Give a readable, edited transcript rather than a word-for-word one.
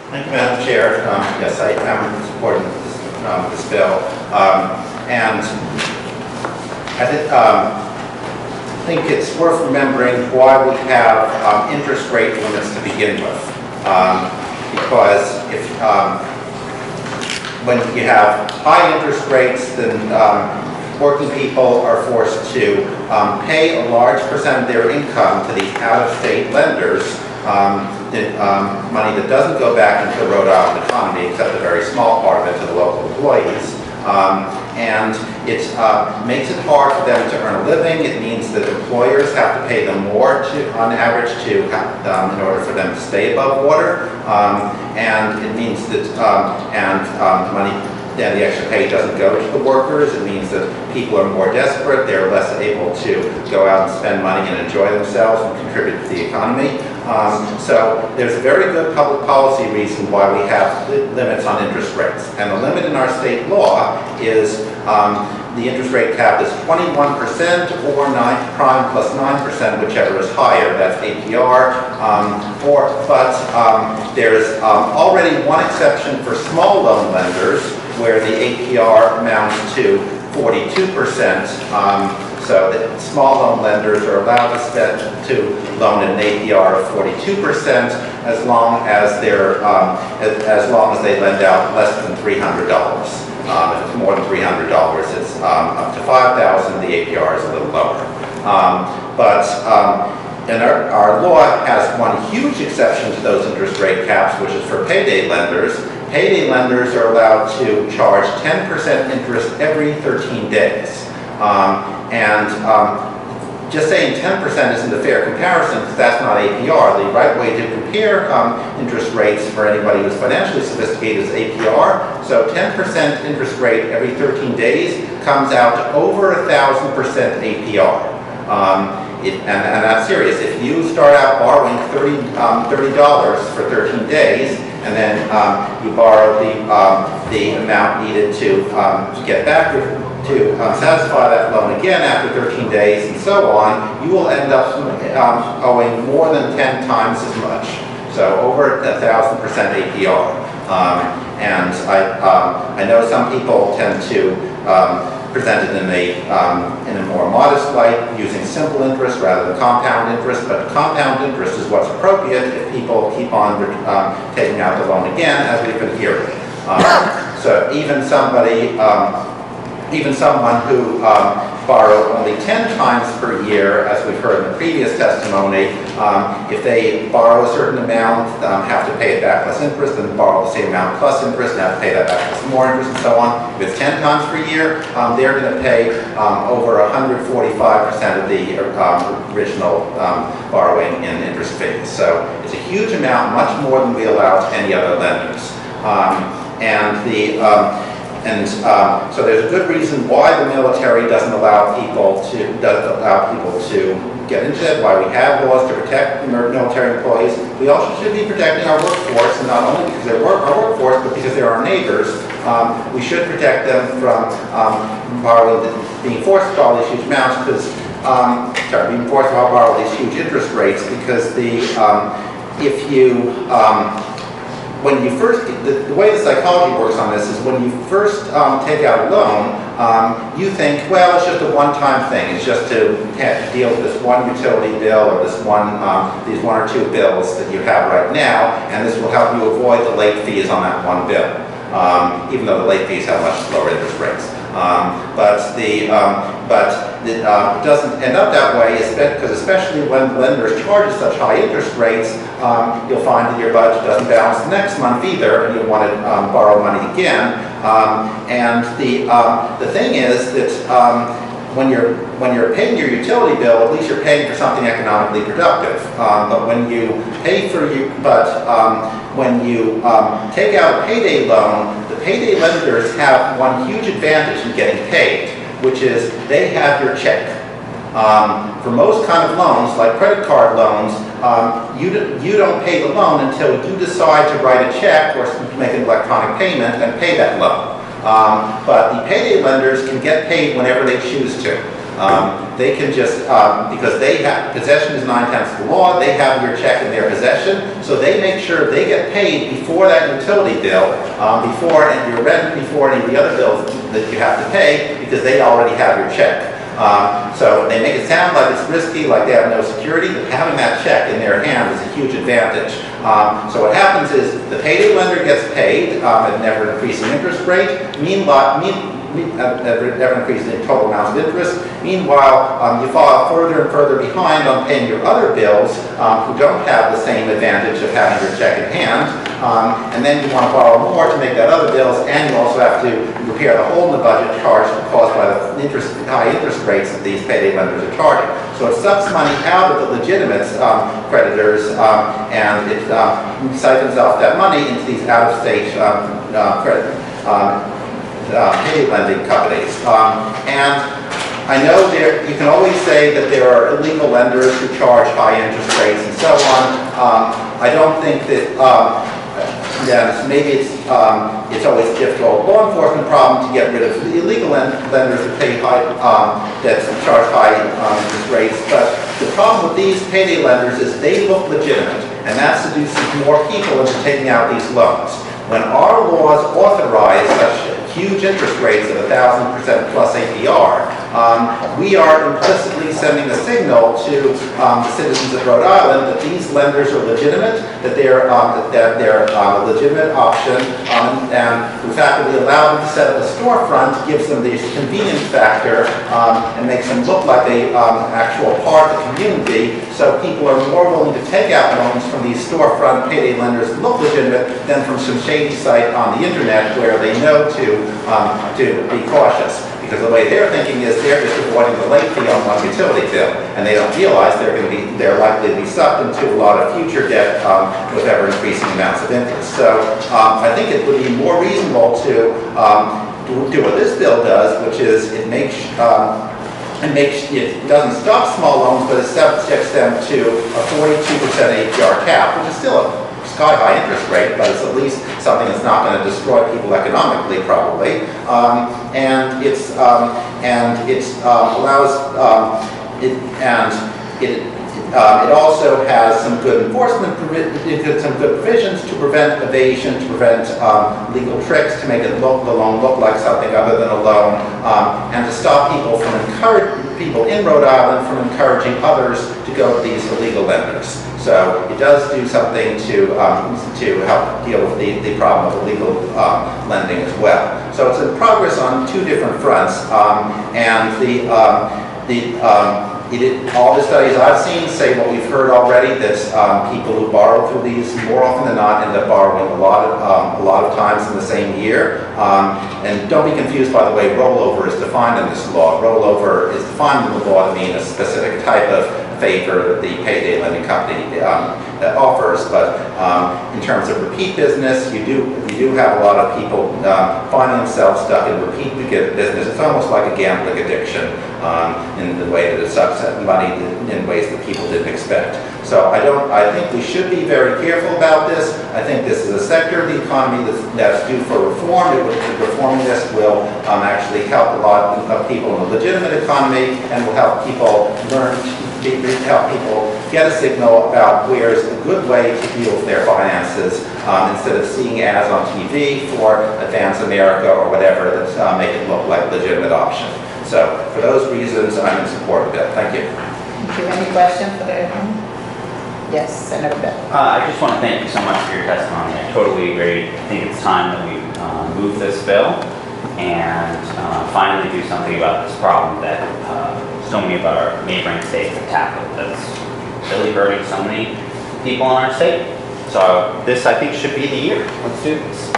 Thank you, Madam Chair. Yes, I am supporting this bill. And I think it's worth remembering why we have interest rate limits to begin with. Because if when you have high interest rates, then working people are forced to pay a large percent of their income to these out-of-state lenders, money that doesn't go back into the Rhode Island economy, except a very small part of it to the local employees. And it makes it hard for them to earn a living. It means that employers have to pay them more on average in order for them to stay above water. And it means that money, then the extra pay doesn't go to the workers. It means that people are more desperate. They're less able to go out and spend money and enjoy themselves and contribute to the economy. So there's a very good public policy reason why we have limits on interest rates. And the limit in our state law is the interest rate cap is 21% or prime plus 9%, whichever is higher. That's APR. But there's already one exception for small loan lenders, where the APR amounts to 42%. So the small loan lenders are allowed to loan at an APR of 42% as long as they lend out less than $300. If it's more than $300, it's up to $5,000. The APR is a little lower. And our law has one huge exception to those interest rate caps, which is for payday lenders. Payday lenders are allowed to charge 10% interest every 13 days. Just saying 10% isn't a fair comparison because that's not APR. The right way to compare interest rates for anybody who's financially sophisticated is APR. So 10% interest rate every 13 days comes out to over 1,000% APR. And that's serious. If you start out borrowing $30 for 13 days, and then you borrow the amount needed to get back to satisfy that loan again after 13 days, and so on, you will end up owing more than 10 times as much. So over 1,000% APR. And I know some people tend to present it in a more modest light, using simple interest rather than compound interest, but compound interest is what's appropriate if people keep on taking out the loan again, as we've been hearing. So even someone who borrowed only 10 times per year, as we've heard in the previous testimony, if they borrow a certain amount, have to pay it back plus interest, and borrow the same amount plus interest, and have to pay that back plus more interest, and so on. If it's 10 times per year, they're going to pay over 145% of the original borrowing in interest fees. So it's a huge amount, much more than we allow to any other lenders. So there's a good reason why the military doesn't allow people to get into it, why we have laws to protect military employees. We also should be protecting our workforce, and not only because they're our workforce, but because they're our neighbors. We should protect them from being forced to borrow these huge amounts, being forced to borrow these huge interest rates, because when you first, the way the psychology works on this is when you first take out a loan, you think, well, it's just a one-time thing. It's just to deal with this one utility bill or these one or two bills that you have right now, and this will help you avoid the late fees on that one bill, even though the late fees have much lower interest rates. It doesn't end up that way, because especially when lenders charge such high interest rates, you'll find that your budget doesn't balance the next month either, and you'll want to borrow money again. And the thing is that when you're paying your utility bill, at least you're paying for something economically productive. But when you take out a payday loan, the payday lenders have one huge advantage in getting paid, which is they have your check. For most kind of loans, like credit card loans, you don't pay the loan until you decide to write a check or make an electronic payment and pay that loan. But the payday lenders can get paid whenever they choose to. They can just, because they have, possession is 9/10 of the law, they have your check in their possession, so they make sure they get paid before that utility bill, before and your rent, before any of the other bills that you have to pay, because they already have your check. So they make it sound like it's risky, like they have no security, but having that check in their hand is a huge advantage. So what happens is the payday lender gets paid at an ever-increasing interest rate. Meanwhile, ever-increasing total amounts of interest. Meanwhile, you fall further and further behind on paying your other bills who don't have the same advantage of having your check in hand. And then you want to borrow more to make that other bills, and you also have to repair the hole in the budget caused by the high interest rates that these payday lenders are charging. So it sucks money out of the legitimate creditors, and it siphons off that money into these out-of-state payday lending companies. And I know you can always say that there are illegal lenders who charge high interest rates and so on. I don't think that maybe it's always a difficult law enforcement problem to get rid of the illegal lenders that pay high, that charge high interest rates. But the problem with these payday lenders is they look legitimate, and that seduces more people into taking out these loans. When our laws authorize such huge interest rates of 1,000% plus APR, we are implicitly sending a signal to the citizens of Rhode Island that these lenders are legitimate, that they're a legitimate option, and the fact that we allow them to set up a storefront gives them this convenience factor and makes them look like an actual part of the community. So people are more willing to take out loans from these storefront payday lenders that look legitimate than from some shady site on the internet where they know to be cautious. Because the way they're thinking is they're just avoiding the late fee on one utility bill, and they don't realize they're likely to be sucked into a lot of future debt with ever increasing amounts of interest. So I think it would be more reasonable to do what this bill does, which is it doesn't stop small loans, but it subjects them to a 42% APR cap, which is still a sky-high interest rate, but it's at least something that's not going to destroy people economically, probably. It also has some good enforcement, some good provisions to prevent evasion, to prevent legal tricks, to make the loan look like something other than a loan, and to stop people in Rhode Island from encouraging others to go to these illegal lenders. So it does do something to help deal with the problem of illegal lending as well. So it's in progress on two different fronts, all the studies I've seen say what we've heard already, that people who borrow through these more often than not end up borrowing a lot of times in the same year. And don't be confused, by the way, rollover is defined in this law. Rollover is defined in the law to mean a specific type of favor that the payday lending company offers. But in terms of repeat business, you do have a lot of people finding themselves stuck in repeat business. It's almost like a gambling addiction in the way that it sucks at money in ways that people didn't expect. So I think we should be very careful about this. I think this is a sector of the economy that's due for reform. Reforming this will actually help a lot of people in the legitimate economy, and will help people help people get a signal about where's a good way to deal with their finances, instead of seeing ads on TV for Advance America or whatever that make it look like a legitimate option. So for those reasons, I'm in support of it. Thank you. Thank you. Any questions for the Yes, Senator Bell. I just want to thank you so much for your testimony. I totally agree. I think it's time that we move this bill and finally do something about this problem that so many of our neighboring states have tackled that's really hurting so many people in our state. So this, I think, should be the year. Let's do this.